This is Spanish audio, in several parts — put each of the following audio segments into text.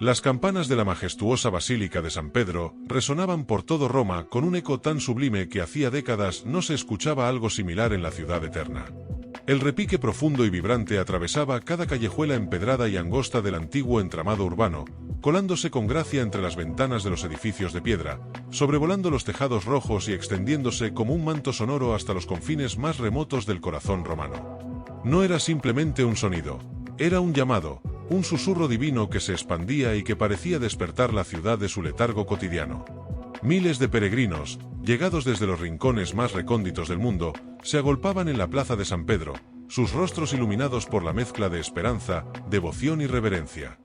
Las campanas de la majestuosa Basílica de San Pedro resonaban por todo Roma con un eco tan sublime que hacía décadas no se escuchaba algo similar en la ciudad eterna. El repique profundo y vibrante atravesaba cada callejuela empedrada y angosta del antiguo entramado urbano, colándose con gracia entre las ventanas de los edificios de piedra, sobrevolando los tejados rojos y extendiéndose como un manto sonoro hasta los confines más remotos del corazón romano. No era simplemente un sonido, era un llamado, un susurro divino que se expandía y que parecía despertar la ciudad de su letargo cotidiano. Miles de peregrinos, llegados desde los rincones más recónditos del mundo, se agolpaban en la plaza de San Pedro, sus rostros iluminados por la mezcla de esperanza, devoción y reverencia.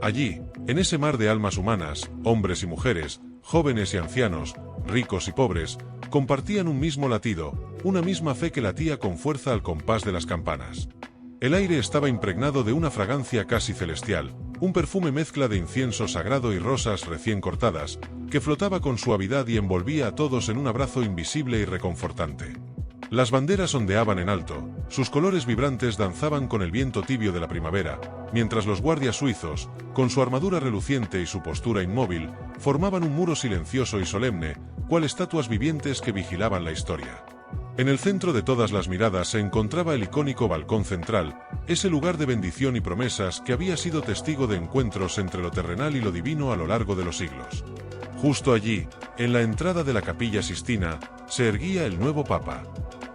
Allí, en ese mar de almas humanas, hombres y mujeres, jóvenes y ancianos, ricos y pobres, compartían un mismo latido, una misma fe que latía con fuerza al compás de las campanas. El aire estaba impregnado de una fragancia casi celestial, un perfume mezcla de incienso sagrado y rosas recién cortadas, que flotaba con suavidad y envolvía a todos en un abrazo invisible y reconfortante. Las banderas ondeaban en alto, sus colores vibrantes danzaban con el viento tibio de la primavera, mientras los guardias suizos, con su armadura reluciente y su postura inmóvil, formaban un muro silencioso y solemne, cual estatuas vivientes que vigilaban la historia. En el centro de todas las miradas se encontraba el icónico balcón central, ese lugar de bendición y promesas que había sido testigo de encuentros entre lo terrenal y lo divino a lo largo de los siglos. Justo allí, en la entrada de la Capilla Sistina, se erguía el nuevo Papa.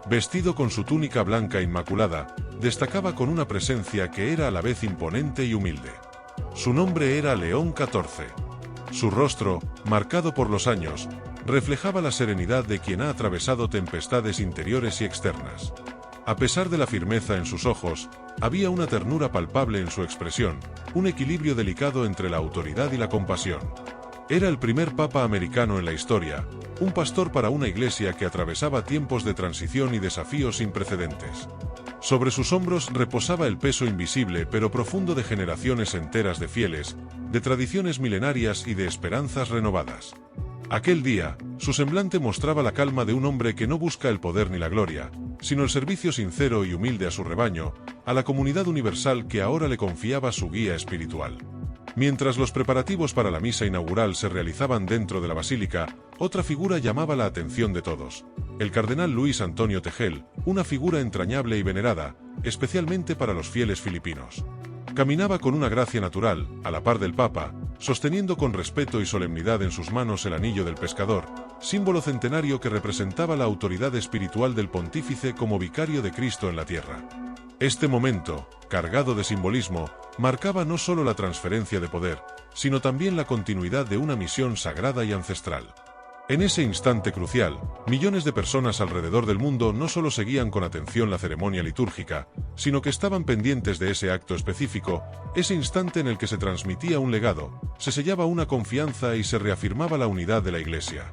Vestido con su túnica blanca inmaculada, destacaba con una presencia que era a la vez imponente y humilde. Su nombre era León XIV. Su rostro, marcado por los años, reflejaba la serenidad de quien ha atravesado tempestades interiores y externas. A pesar de la firmeza en sus ojos, había una ternura palpable en su expresión, un equilibrio delicado entre la autoridad y la compasión. Era el primer papa americano en la historia, un pastor para una iglesia que atravesaba tiempos de transición y desafíos sin precedentes. Sobre sus hombros reposaba el peso invisible pero profundo de generaciones enteras de fieles, de tradiciones milenarias y de esperanzas renovadas. Aquel día, su semblante mostraba la calma de un hombre que no busca el poder ni la gloria, sino el servicio sincero y humilde a su rebaño, a la comunidad universal que ahora le confiaba su guía espiritual. Mientras los preparativos para la misa inaugural se realizaban dentro de la basílica, otra figura llamaba la atención de todos: el cardenal Luis Antonio Tegel, una figura entrañable y venerada, especialmente para los fieles filipinos. Caminaba con una gracia natural, a la par del Papa, sosteniendo con respeto y solemnidad en sus manos el anillo del pescador, símbolo centenario que representaba la autoridad espiritual del pontífice como vicario de Cristo en la tierra. Este momento, cargado de simbolismo, marcaba no solo la transferencia de poder, sino también la continuidad de una misión sagrada y ancestral. En ese instante crucial, millones de personas alrededor del mundo no solo seguían con atención la ceremonia litúrgica, sino que estaban pendientes de ese acto específico, ese instante en el que se transmitía un legado, se sellaba una confianza y se reafirmaba la unidad de la Iglesia.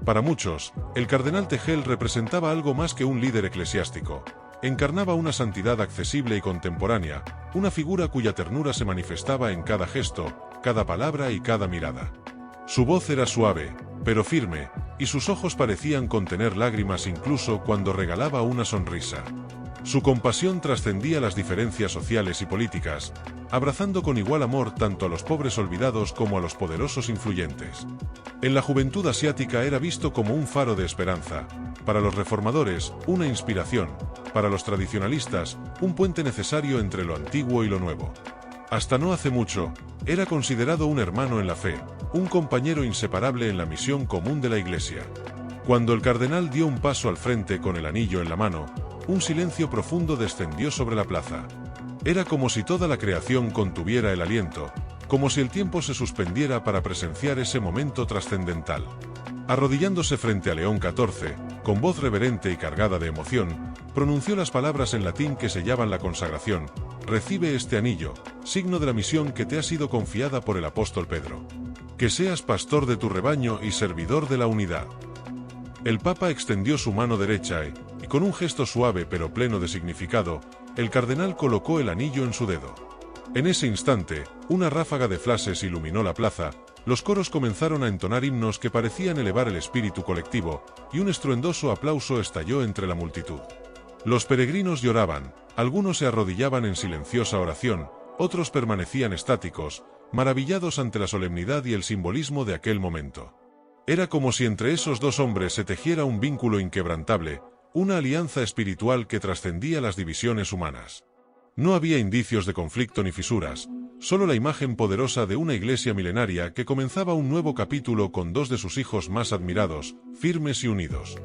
Para muchos, el cardenal Tegel representaba algo más que un líder eclesiástico. Encarnaba una santidad accesible y contemporánea, una figura cuya ternura se manifestaba en cada gesto, cada palabra y cada mirada. Su voz era suave, pero firme, y sus ojos parecían contener lágrimas incluso cuando regalaba una sonrisa. Su compasión trascendía las diferencias sociales y políticas, abrazando con igual amor tanto a los pobres olvidados como a los poderosos influyentes. En la juventud asiática era visto como un faro de esperanza, para los reformadores, una inspiración, para los tradicionalistas, un puente necesario entre lo antiguo y lo nuevo. Hasta no hace mucho, era considerado un hermano en la fe, un compañero inseparable en la misión común de la Iglesia. Cuando el cardenal dio un paso al frente con el anillo en la mano, un silencio profundo descendió sobre la plaza. Era como si toda la creación contuviera el aliento, como si el tiempo se suspendiera para presenciar ese momento trascendental. Arrodillándose frente a León XIV, con voz reverente y cargada de emoción, pronunció las palabras en latín que sellaban la consagración: «Recibe este anillo, signo de la misión que te ha sido confiada por el apóstol Pedro. Que seas pastor de tu rebaño y servidor de la unidad». El Papa extendió su mano derecha y, con un gesto suave pero pleno de significado, el cardenal colocó el anillo en su dedo. En ese instante, una ráfaga de flashes iluminó la plaza, los coros comenzaron a entonar himnos que parecían elevar el espíritu colectivo, y un estruendoso aplauso estalló entre la multitud. Los peregrinos lloraban, algunos se arrodillaban en silenciosa oración, otros permanecían estáticos, maravillados ante la solemnidad y el simbolismo de aquel momento. Era como si entre esos dos hombres se tejiera un vínculo inquebrantable, una alianza espiritual que trascendía las divisiones humanas. No había indicios de conflicto ni fisuras, solo la imagen poderosa de una iglesia milenaria que comenzaba un nuevo capítulo con dos de sus hijos más admirados, firmes y unidos.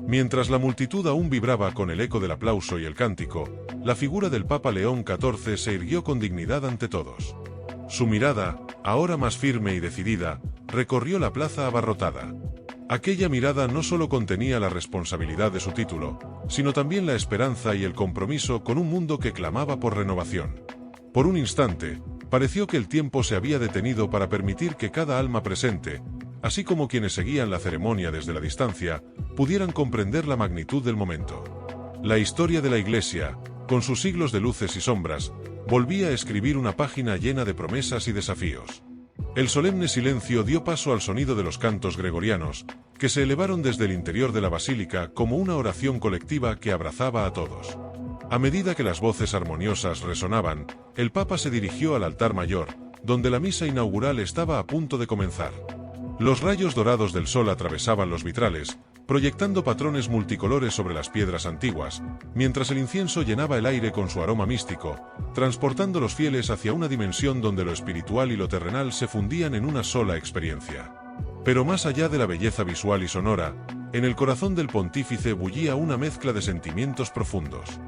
Mientras la multitud aún vibraba con el eco del aplauso y el cántico, la figura del Papa León XIV se irguió con dignidad ante todos. Su mirada, ahora más firme y decidida, recorrió la plaza abarrotada. Aquella mirada no solo contenía la responsabilidad de su título, sino también la esperanza y el compromiso con un mundo que clamaba por renovación. Por un instante, pareció que el tiempo se había detenido para permitir que cada alma presente, así como quienes seguían la ceremonia desde la distancia, pudieran comprender la magnitud del momento. La historia de la Iglesia, con sus siglos de luces y sombras, volvía a escribir una página llena de promesas y desafíos. El solemne silencio dio paso al sonido de los cantos gregorianos, que se elevaron desde el interior de la basílica como una oración colectiva que abrazaba a todos. A medida que las voces armoniosas resonaban, el Papa se dirigió al altar mayor, donde la misa inaugural estaba a punto de comenzar. Los rayos dorados del sol atravesaban los vitrales, proyectando patrones multicolores sobre las piedras antiguas, mientras el incienso llenaba el aire con su aroma místico, transportando los fieles hacia una dimensión donde lo espiritual y lo terrenal se fundían en una sola experiencia. Pero más allá de la belleza visual y sonora, en el corazón del pontífice bullía una mezcla de sentimientos profundos.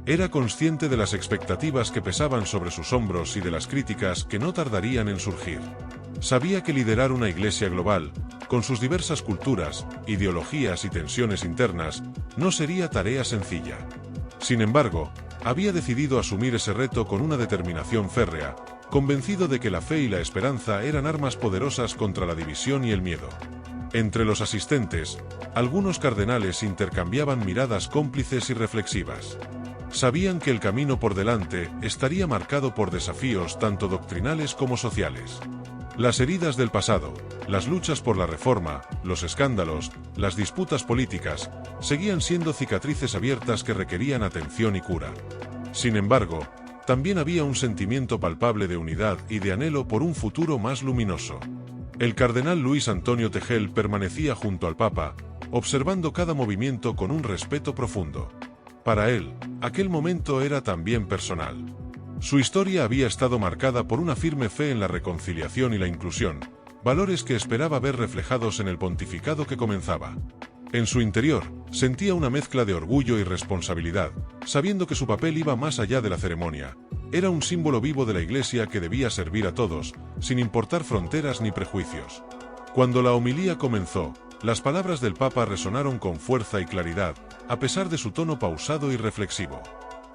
Era consciente de las expectativas que pesaban sobre sus hombros y de las críticas que no tardarían en surgir. Sabía que liderar una iglesia global, con sus diversas culturas, ideologías y tensiones internas, no sería tarea sencilla. Sin embargo, había decidido asumir ese reto con una determinación férrea, convencido de que la fe y la esperanza eran armas poderosas contra la división y el miedo. Entre los asistentes, algunos cardenales intercambiaban miradas cómplices y reflexivas. Sabían que el camino por delante estaría marcado por desafíos tanto doctrinales como sociales. Las heridas del pasado, las luchas por la reforma, los escándalos, las disputas políticas, seguían siendo cicatrices abiertas que requerían atención y cura. Sin embargo, también había un sentimiento palpable de unidad y de anhelo por un futuro más luminoso. El cardenal Luis Antonio Tejel permanecía junto al Papa, observando cada movimiento con un respeto profundo. Para él, aquel momento era también personal. Su historia había estado marcada por una firme fe en la reconciliación y la inclusión, valores que esperaba ver reflejados en el pontificado que comenzaba. En su interior, sentía una mezcla de orgullo y responsabilidad, sabiendo que su papel iba más allá de la ceremonia. Era un símbolo vivo de la Iglesia que debía servir a todos, sin importar fronteras ni prejuicios. Cuando la homilía comenzó, las palabras del Papa resonaron con fuerza y claridad, a pesar de su tono pausado y reflexivo.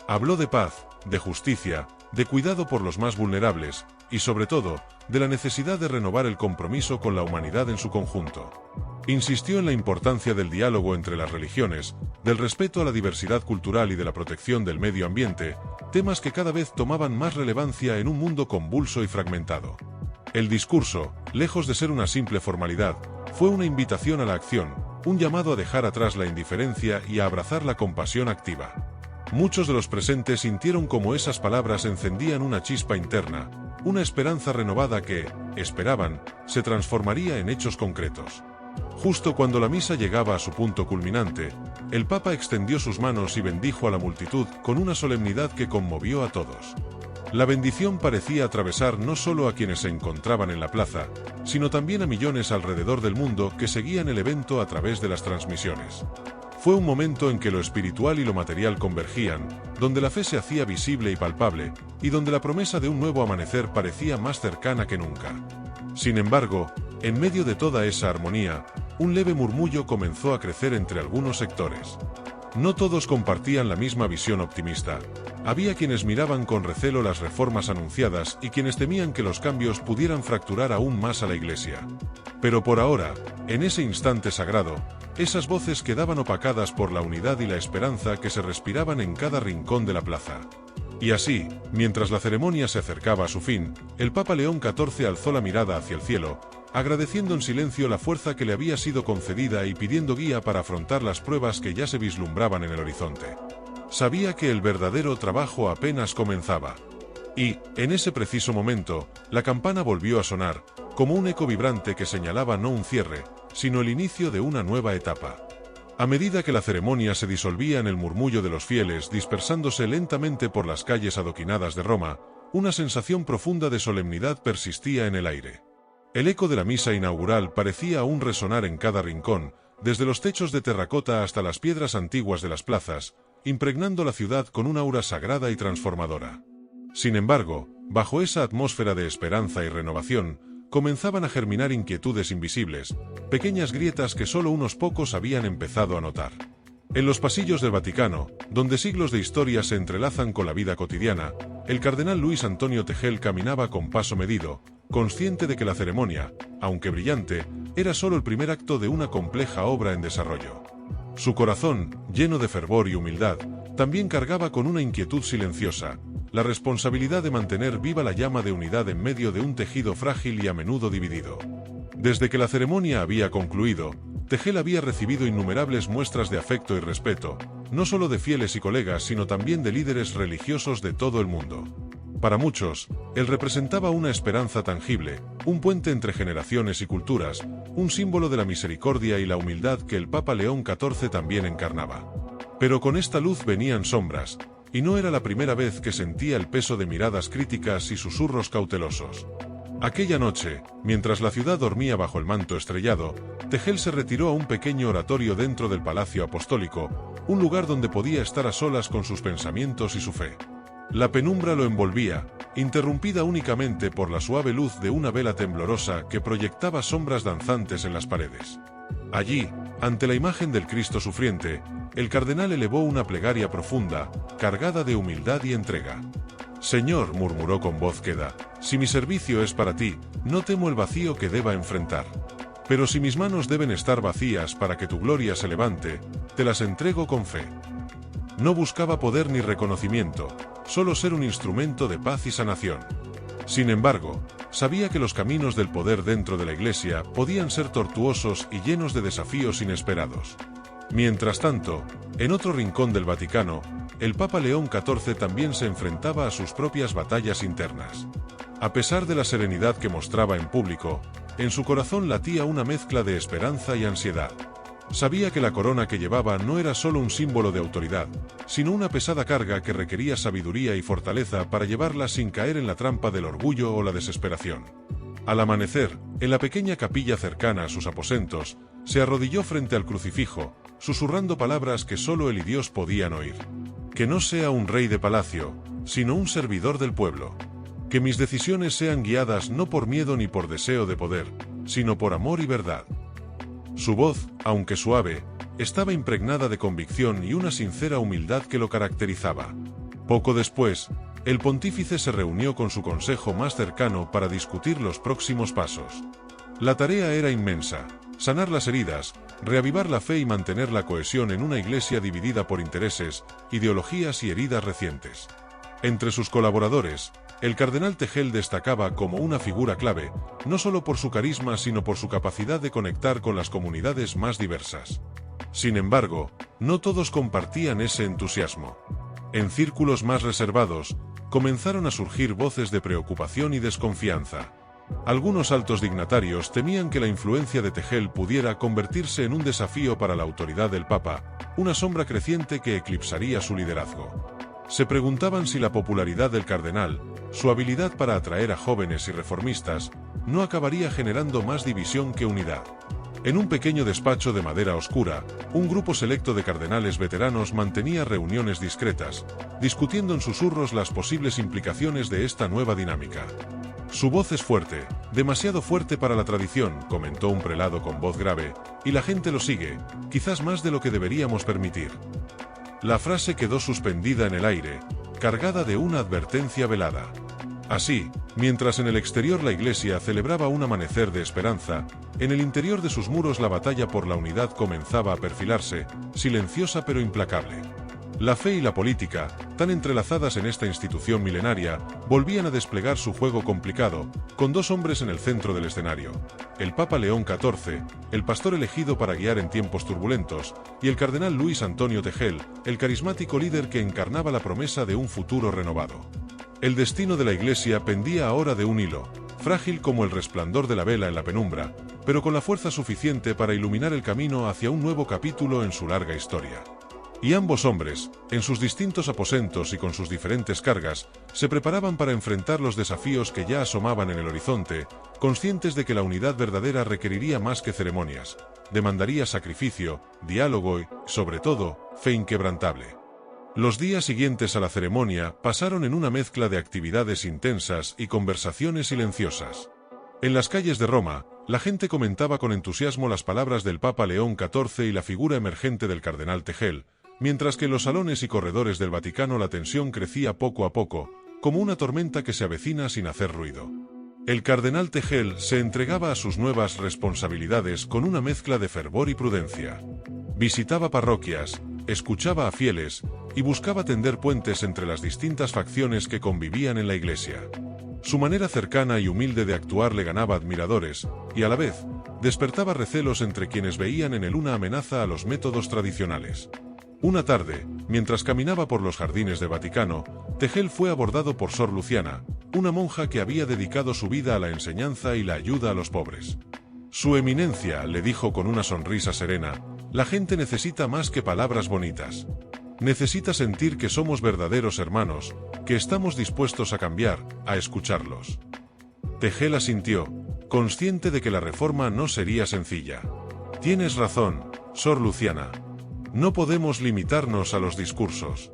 Habló de paz, de justicia, de cuidado por los más vulnerables, y sobre todo, de la necesidad de renovar el compromiso con la humanidad en su conjunto. Insistió en la importancia del diálogo entre las religiones, del respeto a la diversidad cultural y de la protección del medio ambiente, temas que cada vez tomaban más relevancia en un mundo convulso y fragmentado. El discurso, lejos de ser una simple formalidad, fue una invitación a la acción, un llamado a dejar atrás la indiferencia y a abrazar la compasión activa. Muchos de los presentes sintieron como esas palabras encendían una chispa interna, una esperanza renovada que, esperaban, se transformaría en hechos concretos. Justo cuando la misa llegaba a su punto culminante, el Papa extendió sus manos y bendijo a la multitud con una solemnidad que conmovió a todos. La bendición parecía atravesar no solo a quienes se encontraban en la plaza, sino también a millones alrededor del mundo que seguían el evento a través de las transmisiones. Fue un momento en que lo espiritual y lo material convergían, donde la fe se hacía visible y palpable, y donde la promesa de un nuevo amanecer parecía más cercana que nunca. Sin embargo, en medio de toda esa armonía, un leve murmullo comenzó a crecer entre algunos sectores. No todos compartían la misma visión optimista. Había quienes miraban con recelo las reformas anunciadas y quienes temían que los cambios pudieran fracturar aún más a la Iglesia. Pero por ahora, en ese instante sagrado, esas voces quedaban opacadas por la unidad y la esperanza que se respiraban en cada rincón de la plaza. Y así, mientras la ceremonia se acercaba a su fin, el Papa León XIV alzó la mirada hacia el cielo, agradeciendo en silencio la fuerza que le había sido concedida y pidiendo guía para afrontar las pruebas que ya se vislumbraban en el horizonte. Sabía que el verdadero trabajo apenas comenzaba. Y, en ese preciso momento, la campana volvió a sonar, como un eco vibrante que señalaba no un cierre, sino el inicio de una nueva etapa. A medida que la ceremonia se disolvía en el murmullo de los fieles dispersándose lentamente por las calles adoquinadas de Roma, una sensación profunda de solemnidad persistía en el aire. El eco de la misa inaugural parecía aún resonar en cada rincón, desde los techos de terracota hasta las piedras antiguas de las plazas, impregnando la ciudad con una aura sagrada y transformadora. Sin embargo, bajo esa atmósfera de esperanza y renovación, comenzaban a germinar inquietudes invisibles, pequeñas grietas que solo unos pocos habían empezado a notar. En los pasillos del Vaticano, donde siglos de historia se entrelazan con la vida cotidiana, el cardenal Luis Antonio Tejel caminaba con paso medido, consciente de que la ceremonia, aunque brillante, era solo el primer acto de una compleja obra en desarrollo. Su corazón, lleno de fervor y humildad, también cargaba con una inquietud silenciosa, la responsabilidad de mantener viva la llama de unidad en medio de un tejido frágil y a menudo dividido. Desde que la ceremonia había concluido, Tejel había recibido innumerables muestras de afecto y respeto, no solo de fieles y colegas sino también de líderes religiosos de todo el mundo. Para muchos, él representaba una esperanza tangible, un puente entre generaciones y culturas, un símbolo de la misericordia y la humildad que el Papa León XIV también encarnaba. Pero con esta luz venían sombras, y no era la primera vez que sentía el peso de miradas críticas y susurros cautelosos. Aquella noche, mientras la ciudad dormía bajo el manto estrellado, Tejel se retiró a un pequeño oratorio dentro del Palacio Apostólico, un lugar donde podía estar a solas con sus pensamientos y su fe. La penumbra lo envolvía, interrumpida únicamente por la suave luz de una vela temblorosa que proyectaba sombras danzantes en las paredes. Allí, ante la imagen del Cristo sufriente, el cardenal elevó una plegaria profunda, cargada de humildad y entrega. «Señor», murmuró con voz queda, «si mi servicio es para ti, no temo el vacío que deba enfrentar. Pero si mis manos deben estar vacías para que tu gloria se levante, te las entrego con fe». No buscaba poder ni reconocimiento, solo ser un instrumento de paz y sanación. Sin embargo, sabía que los caminos del poder dentro de la Iglesia podían ser tortuosos y llenos de desafíos inesperados. Mientras tanto, en otro rincón del Vaticano, el Papa León XIV también se enfrentaba a sus propias batallas internas. A pesar de la serenidad que mostraba en público, en su corazón latía una mezcla de esperanza y ansiedad. Sabía que la corona que llevaba no era solo un símbolo de autoridad, sino una pesada carga que requería sabiduría y fortaleza para llevarla sin caer en la trampa del orgullo o la desesperación. Al amanecer, en la pequeña capilla cercana a sus aposentos, se arrodilló frente al crucifijo, susurrando palabras que solo él y Dios podían oír. «Que no sea un rey de palacio, sino un servidor del pueblo. Que mis decisiones sean guiadas no por miedo ni por deseo de poder, sino por amor y verdad». Su voz, aunque suave, estaba impregnada de convicción y una sincera humildad que lo caracterizaba. Poco después, el pontífice se reunió con su consejo más cercano para discutir los próximos pasos. La tarea era inmensa: sanar las heridas, reavivar la fe y mantener la cohesión en una iglesia dividida por intereses, ideologías y heridas recientes. Entre sus colaboradores, el cardenal Tejel destacaba como una figura clave, no solo por su carisma sino por su capacidad de conectar con las comunidades más diversas. Sin embargo, no todos compartían ese entusiasmo. En círculos más reservados, comenzaron a surgir voces de preocupación y desconfianza. Algunos altos dignatarios temían que la influencia de Tejel pudiera convertirse en un desafío para la autoridad del Papa, una sombra creciente que eclipsaría su liderazgo. Se preguntaban si la popularidad del cardenal, su habilidad para atraer a jóvenes y reformistas, no acabaría generando más división que unidad. En un pequeño despacho de madera oscura, un grupo selecto de cardenales veteranos mantenía reuniones discretas, discutiendo en susurros las posibles implicaciones de esta nueva dinámica. «Su voz es fuerte, demasiado fuerte para la tradición», comentó un prelado con voz grave, «y la gente lo sigue, quizás más de lo que deberíamos permitir». La frase quedó suspendida en el aire, cargada de una advertencia velada. Así, mientras en el exterior la iglesia celebraba un amanecer de esperanza, en el interior de sus muros la batalla por la unidad comenzaba a perfilarse, silenciosa pero implacable. La fe y la política, tan entrelazadas en esta institución milenaria, volvían a desplegar su juego complicado, con dos hombres en el centro del escenario: el Papa León XIV, el pastor elegido para guiar en tiempos turbulentos, y el cardenal Luis Antonio Tejel, el carismático líder que encarnaba la promesa de un futuro renovado. El destino de la Iglesia pendía ahora de un hilo, frágil como el resplandor de la vela en la penumbra, pero con la fuerza suficiente para iluminar el camino hacia un nuevo capítulo en su larga historia. Y ambos hombres, en sus distintos aposentos y con sus diferentes cargas, se preparaban para enfrentar los desafíos que ya asomaban en el horizonte, conscientes de que la unidad verdadera requeriría más que ceremonias, demandaría sacrificio, diálogo y, sobre todo, fe inquebrantable. Los días siguientes a la ceremonia pasaron en una mezcla de actividades intensas y conversaciones silenciosas. En las calles de Roma, la gente comentaba con entusiasmo las palabras del Papa León XIV y la figura emergente del cardenal Tegel, mientras que en los salones y corredores del Vaticano la tensión crecía poco a poco, como una tormenta que se avecina sin hacer ruido. El cardenal Tegel se entregaba a sus nuevas responsabilidades con una mezcla de fervor y prudencia. Visitaba parroquias, escuchaba a fieles y buscaba tender puentes entre las distintas facciones que convivían en la Iglesia. Su manera cercana y humilde de actuar le ganaba admiradores, y a la vez, despertaba recelos entre quienes veían en él una amenaza a los métodos tradicionales. Una tarde, mientras caminaba por los jardines del Vaticano, Tegel fue abordado por Sor Luciana, una monja que había dedicado su vida a la enseñanza y la ayuda a los pobres. Su eminencia, le dijo con una sonrisa serena, la gente necesita más que palabras bonitas. Necesita sentir que somos verdaderos hermanos, que estamos dispuestos a cambiar, a escucharlos. Tegel asintió, consciente de que la reforma no sería sencilla. Tienes razón, Sor Luciana. No podemos limitarnos a los discursos.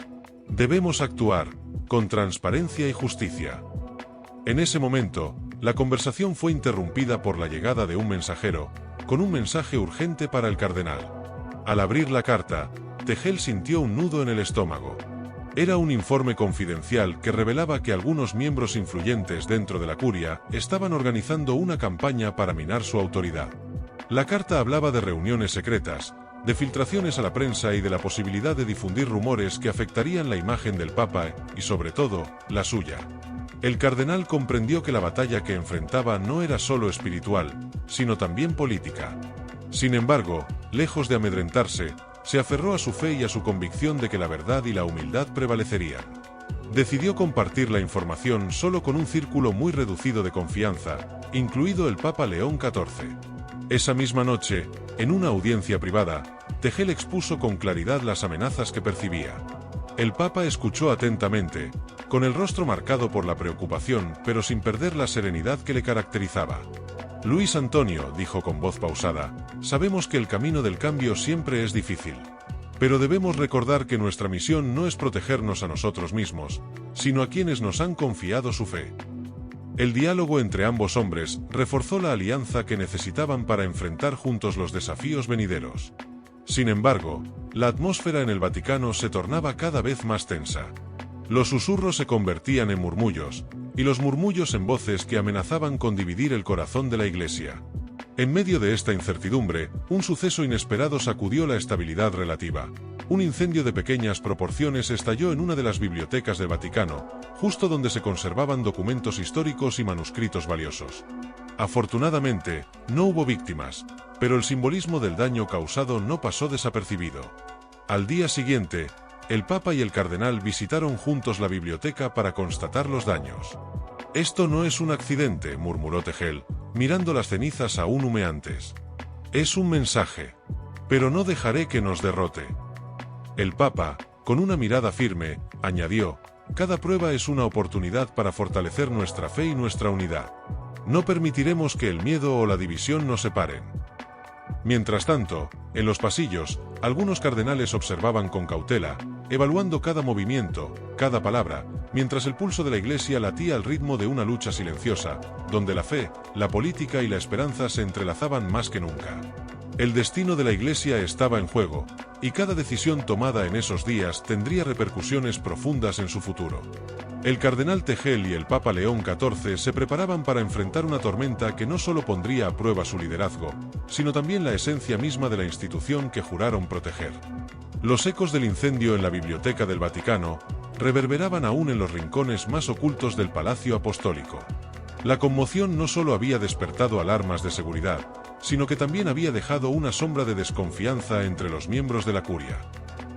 Debemos actuar, con transparencia y justicia. En ese momento, la conversación fue interrumpida por la llegada de un mensajero, con un mensaje urgente para el cardenal. Al abrir la carta, Tegel sintió un nudo en el estómago. Era un informe confidencial que revelaba que algunos miembros influyentes dentro de la curia estaban organizando una campaña para minar su autoridad. La carta hablaba de reuniones secretas, de filtraciones a la prensa y de la posibilidad de difundir rumores que afectarían la imagen del Papa y, sobre todo, la suya. El cardenal comprendió que la batalla que enfrentaba no era solo espiritual, sino también política. Sin embargo, lejos de amedrentarse, se aferró a su fe y a su convicción de que la verdad y la humildad prevalecerían. Decidió compartir la información solo con un círculo muy reducido de confianza, incluido el Papa León XIV. Esa misma noche, en una audiencia privada, Tegel expuso con claridad las amenazas que percibía. El Papa escuchó atentamente, con el rostro marcado por la preocupación, pero sin perder la serenidad que le caracterizaba. Luis Antonio, dijo con voz pausada, sabemos que el camino del cambio siempre es difícil. Pero debemos recordar que nuestra misión no es protegernos a nosotros mismos, sino a quienes nos han confiado su fe. El diálogo entre ambos hombres reforzó la alianza que necesitaban para enfrentar juntos los desafíos venideros. Sin embargo, la atmósfera en el Vaticano se tornaba cada vez más tensa. Los susurros se convertían en murmullos, y los murmullos en voces que amenazaban con dividir el corazón de la Iglesia. En medio de esta incertidumbre, un suceso inesperado sacudió la estabilidad relativa. Un incendio de pequeñas proporciones estalló en una de las bibliotecas del Vaticano, justo donde se conservaban documentos históricos y manuscritos valiosos. Afortunadamente, no hubo víctimas, pero el simbolismo del daño causado no pasó desapercibido. Al día siguiente, el Papa y el cardenal visitaron juntos la biblioteca para constatar los daños. «Esto no es un accidente», murmuró Tegel, mirando las cenizas aún humeantes. «Es un mensaje. Pero no dejaré que nos derrote». El Papa, con una mirada firme, añadió, «Cada prueba es una oportunidad para fortalecer nuestra fe y nuestra unidad. No permitiremos que el miedo o la división nos separen». Mientras tanto, en los pasillos, algunos cardenales observaban con cautela, evaluando cada movimiento, cada palabra, mientras el pulso de la Iglesia latía al ritmo de una lucha silenciosa, donde la fe, la política y la esperanza se entrelazaban más que nunca. El destino de la Iglesia estaba en juego, y cada decisión tomada en esos días tendría repercusiones profundas en su futuro. El cardenal Tegel y el Papa León XIV se preparaban para enfrentar una tormenta que no solo pondría a prueba su liderazgo, sino también la esencia misma de la institución que juraron proteger. Los ecos del incendio en la Biblioteca del Vaticano reverberaban aún en los rincones más ocultos del Palacio Apostólico. La conmoción no solo había despertado alarmas de seguridad, sino que también había dejado una sombra de desconfianza entre los miembros de la curia.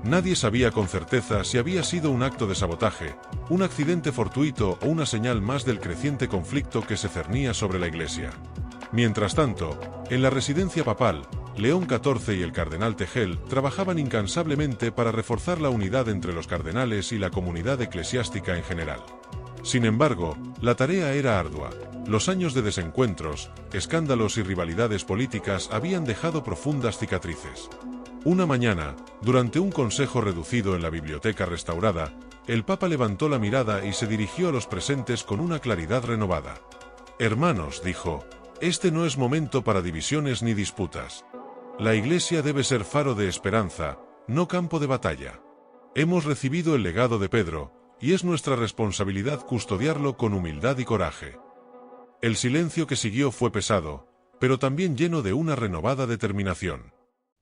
Nadie sabía con certeza si había sido un acto de sabotaje, un accidente fortuito o una señal más del creciente conflicto que se cernía sobre la Iglesia. Mientras tanto, en la residencia papal, León XIV y el cardenal Tegel trabajaban incansablemente para reforzar la unidad entre los cardenales y la comunidad eclesiástica en general. Sin embargo, la tarea era ardua. Los años de desencuentros, escándalos y rivalidades políticas habían dejado profundas cicatrices. Una mañana, durante un consejo reducido en la biblioteca restaurada, el Papa levantó la mirada y se dirigió a los presentes con una claridad renovada. «Hermanos», dijo, «este no es momento para divisiones ni disputas. La Iglesia debe ser faro de esperanza, no campo de batalla. Hemos recibido el legado de Pedro, y es nuestra responsabilidad custodiarlo con humildad y coraje». El silencio que siguió fue pesado, pero también lleno de una renovada determinación.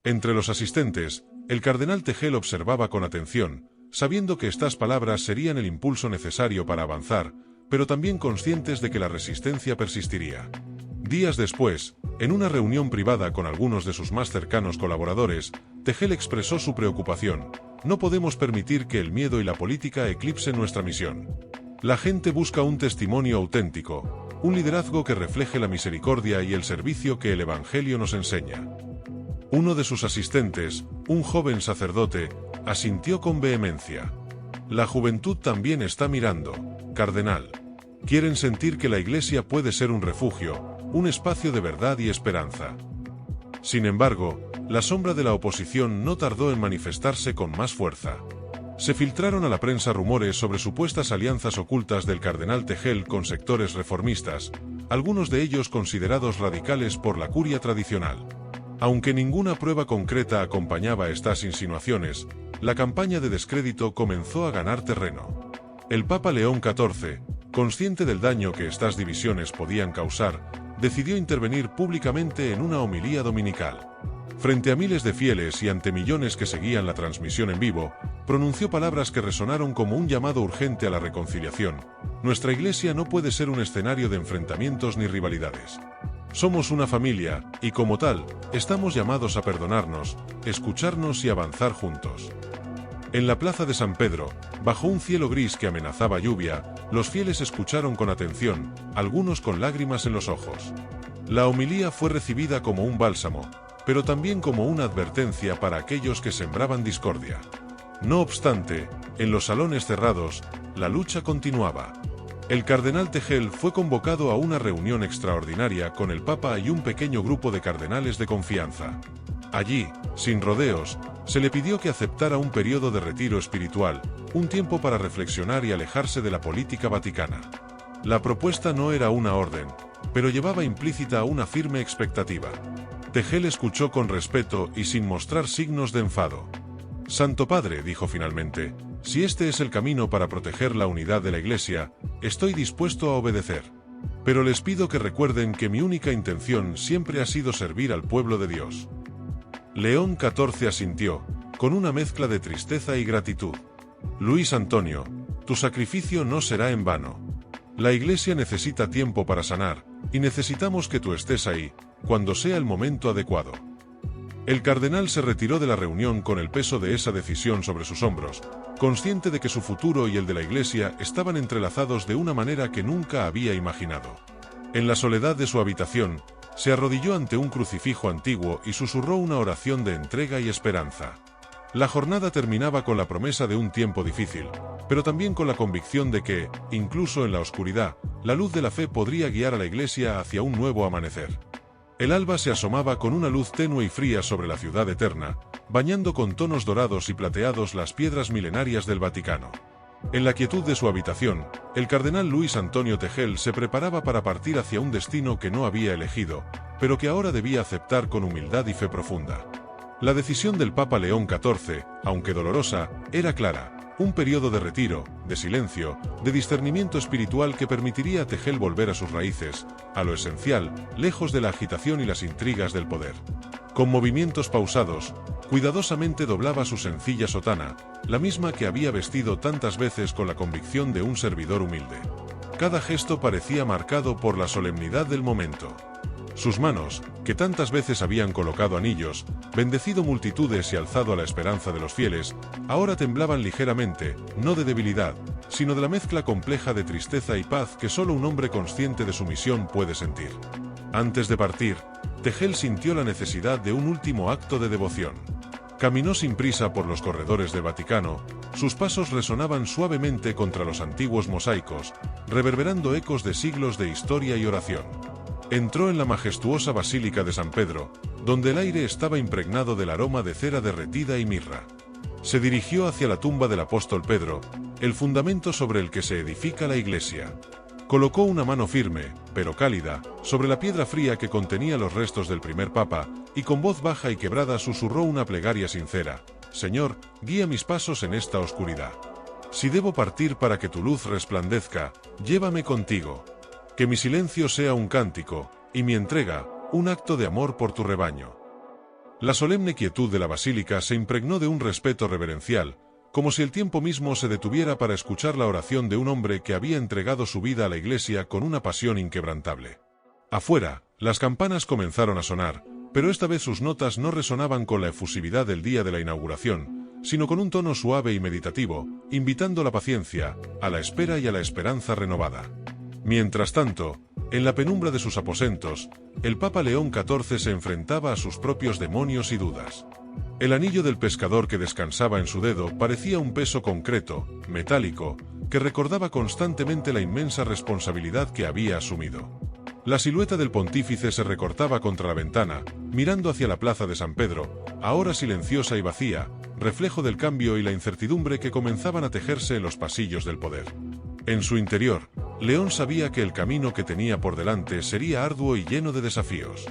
Entre los asistentes, el cardenal Tegel observaba con atención, sabiendo que estas palabras serían el impulso necesario para avanzar, pero también conscientes de que la resistencia persistiría. Días después, en una reunión privada con algunos de sus más cercanos colaboradores, Tegel expresó su preocupación. «No podemos permitir que el miedo y la política eclipsen nuestra misión. La gente busca un testimonio auténtico, un liderazgo que refleje la misericordia y el servicio que el Evangelio nos enseña». Uno de sus asistentes, un joven sacerdote, asintió con vehemencia. «La juventud también está mirando, cardenal. Quieren sentir que la Iglesia puede ser un refugio, un espacio de verdad y esperanza». Sin embargo, la sombra de la oposición no tardó en manifestarse con más fuerza. Se filtraron a la prensa rumores sobre supuestas alianzas ocultas del cardenal Tegel con sectores reformistas, algunos de ellos considerados radicales por la curia tradicional. Aunque ninguna prueba concreta acompañaba estas insinuaciones, la campaña de descrédito comenzó a ganar terreno. El Papa León XIV, consciente del daño que estas divisiones podían causar, decidió intervenir públicamente en una homilía dominical. Frente a miles de fieles y ante millones que seguían la transmisión en vivo, pronunció palabras que resonaron como un llamado urgente a la reconciliación. «Nuestra Iglesia no puede ser un escenario de enfrentamientos ni rivalidades. Somos una familia, y como tal, estamos llamados a perdonarnos, escucharnos y avanzar juntos». En la plaza de San Pedro, bajo un cielo gris que amenazaba lluvia, los fieles escucharon con atención, algunos con lágrimas en los ojos. La homilía fue recibida como un bálsamo, pero también como una advertencia para aquellos que sembraban discordia. No obstante, en los salones cerrados, la lucha continuaba. El cardenal Tegel fue convocado a una reunión extraordinaria con el Papa y un pequeño grupo de cardenales de confianza. Allí, sin rodeos, se le pidió que aceptara un periodo de retiro espiritual, un tiempo para reflexionar y alejarse de la política vaticana. La propuesta no era una orden, pero llevaba implícita una firme expectativa. Tegel escuchó con respeto y sin mostrar signos de enfado. «Santo Padre», dijo finalmente, «si este es el camino para proteger la unidad de la Iglesia, estoy dispuesto a obedecer. Pero les pido que recuerden que mi única intención siempre ha sido servir al pueblo de Dios». León XIV asintió, con una mezcla de tristeza y gratitud. «Luis Antonio, tu sacrificio no será en vano. La Iglesia necesita tiempo para sanar, y necesitamos que tú estés ahí, cuando sea el momento adecuado». El cardenal se retiró de la reunión con el peso de esa decisión sobre sus hombros, consciente de que su futuro y el de la Iglesia estaban entrelazados de una manera que nunca había imaginado. En la soledad de su habitación, se arrodilló ante un crucifijo antiguo y susurró una oración de entrega y esperanza. La jornada terminaba con la promesa de un tiempo difícil, pero también con la convicción de que, incluso en la oscuridad, la luz de la fe podría guiar a la Iglesia hacia un nuevo amanecer. El alba se asomaba con una luz tenue y fría sobre la ciudad eterna, bañando con tonos dorados y plateados las piedras milenarias del Vaticano. En la quietud de su habitación, el cardenal Luis Antonio Tegel se preparaba para partir hacia un destino que no había elegido, pero que ahora debía aceptar con humildad y fe profunda. La decisión del Papa León XIV, aunque dolorosa, era clara: un periodo de retiro, de silencio, de discernimiento espiritual que permitiría a Tegel volver a sus raíces, a lo esencial, lejos de la agitación y las intrigas del poder. Con movimientos pausados, cuidadosamente doblaba su sencilla sotana, la misma que había vestido tantas veces con la convicción de un servidor humilde. Cada gesto parecía marcado por la solemnidad del momento. Sus manos, que tantas veces habían colocado anillos, bendecido multitudes y alzado a la esperanza de los fieles, ahora temblaban ligeramente, no de debilidad, sino de la mezcla compleja de tristeza y paz que solo un hombre consciente de su misión puede sentir. Antes de partir, Tegel sintió la necesidad de un último acto de devoción. Caminó sin prisa por los corredores del Vaticano, sus pasos resonaban suavemente contra los antiguos mosaicos, reverberando ecos de siglos de historia y oración. Entró en la majestuosa Basílica de San Pedro, donde el aire estaba impregnado del aroma de cera derretida y mirra. Se dirigió hacia la tumba del apóstol Pedro, el fundamento sobre el que se edifica la iglesia. Colocó una mano firme, pero cálida, sobre la piedra fría que contenía los restos del primer papa, y con voz baja y quebrada susurró una plegaria sincera: Señor, guía mis pasos en esta oscuridad. Si debo partir para que tu luz resplandezca, llévame contigo. Que mi silencio sea un cántico, y mi entrega, un acto de amor por tu rebaño. La solemne quietud de la basílica se impregnó de un respeto reverencial, como si el tiempo mismo se detuviera para escuchar la oración de un hombre que había entregado su vida a la iglesia con una pasión inquebrantable. Afuera, las campanas comenzaron a sonar, pero esta vez sus notas no resonaban con la efusividad del día de la inauguración, sino con un tono suave y meditativo, invitando a la paciencia, a la espera y a la esperanza renovada. Mientras tanto, en la penumbra de sus aposentos, el Papa León XIV se enfrentaba a sus propios demonios y dudas. El anillo del pescador que descansaba en su dedo parecía un peso concreto, metálico, que recordaba constantemente la inmensa responsabilidad que había asumido. La silueta del pontífice se recortaba contra la ventana, mirando hacia la plaza de San Pedro, ahora silenciosa y vacía, reflejo del cambio y la incertidumbre que comenzaban a tejerse en los pasillos del poder. En su interior, León sabía que el camino que tenía por delante sería arduo y lleno de desafíos.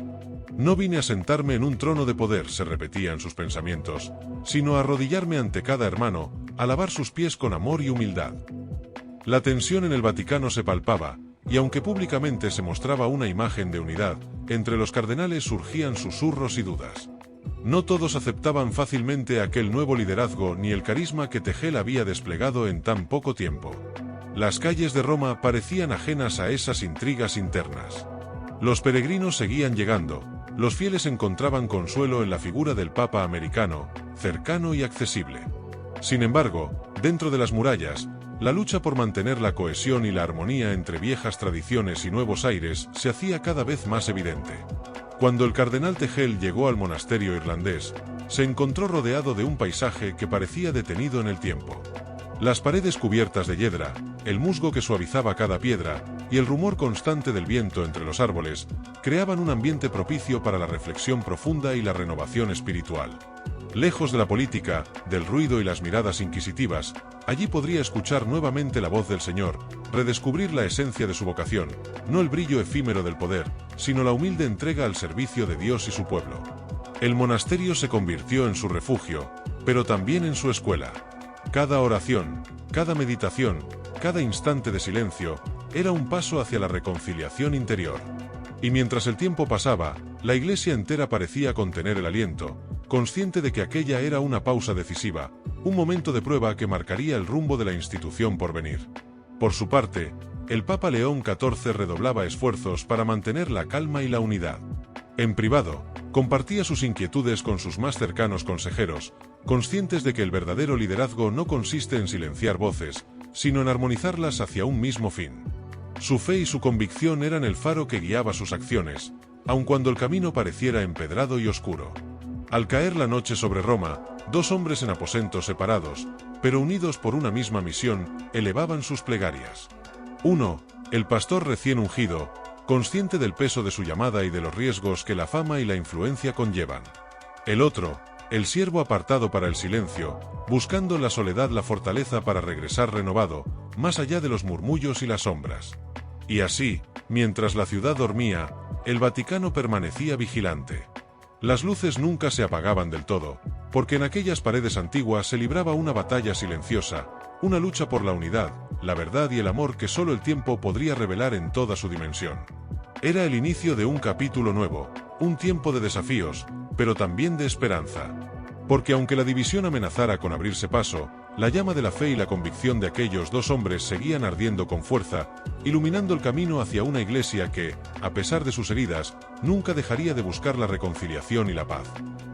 No vine a sentarme en un trono de poder, se repetía en sus pensamientos, sino a arrodillarme ante cada hermano, a lavar sus pies con amor y humildad. La tensión en el Vaticano se palpaba, y aunque públicamente se mostraba una imagen de unidad, entre los cardenales surgían susurros y dudas. No todos aceptaban fácilmente aquel nuevo liderazgo ni el carisma que Tegel había desplegado en tan poco tiempo. Las calles de Roma parecían ajenas a esas intrigas internas. Los peregrinos seguían llegando, los fieles encontraban consuelo en la figura del Papa americano, cercano y accesible. Sin embargo, dentro de las murallas, la lucha por mantener la cohesión y la armonía entre viejas tradiciones y nuevos aires se hacía cada vez más evidente. Cuando el cardenal Tegel llegó al monasterio irlandés, se encontró rodeado de un paisaje que parecía detenido en el tiempo. Las paredes cubiertas de hiedra, el musgo que suavizaba cada piedra, y el rumor constante del viento entre los árboles, creaban un ambiente propicio para la reflexión profunda y la renovación espiritual. Lejos de la política, del ruido y las miradas inquisitivas, allí podría escuchar nuevamente la voz del Señor, redescubrir la esencia de su vocación, no el brillo efímero del poder, sino la humilde entrega al servicio de Dios y su pueblo. El monasterio se convirtió en su refugio, pero también en su escuela. Cada oración, cada meditación, cada instante de silencio, era un paso hacia la reconciliación interior. Y mientras el tiempo pasaba, la iglesia entera parecía contener el aliento, consciente de que aquella era una pausa decisiva, un momento de prueba que marcaría el rumbo de la institución por venir. Por su parte, el Papa León XIV redoblaba esfuerzos para mantener la calma y la unidad. En privado, compartía sus inquietudes con sus más cercanos consejeros, conscientes de que el verdadero liderazgo no consiste en silenciar voces, sino en armonizarlas hacia un mismo fin. Su fe y su convicción eran el faro que guiaba sus acciones, aun cuando el camino pareciera empedrado y oscuro. Al caer la noche sobre Roma, dos hombres en aposentos separados, pero unidos por una misma misión, elevaban sus plegarias. Uno, el pastor recién ungido, consciente del peso de su llamada y de los riesgos que la fama y la influencia conllevan. El otro, el siervo apartado para el silencio, buscando en la soledad la fortaleza para regresar renovado, más allá de los murmullos y las sombras. Y así, mientras la ciudad dormía, el Vaticano permanecía vigilante. Las luces nunca se apagaban del todo, porque en aquellas paredes antiguas se libraba una batalla silenciosa, una lucha por la unidad, la verdad y el amor que solo el tiempo podría revelar en toda su dimensión. Era el inicio de un capítulo nuevo, un tiempo de desafíos, pero también de esperanza. Porque aunque la división amenazara con abrirse paso, la llama de la fe y la convicción de aquellos dos hombres seguían ardiendo con fuerza, iluminando el camino hacia una iglesia que, a pesar de sus heridas, nunca dejaría de buscar la reconciliación y la paz.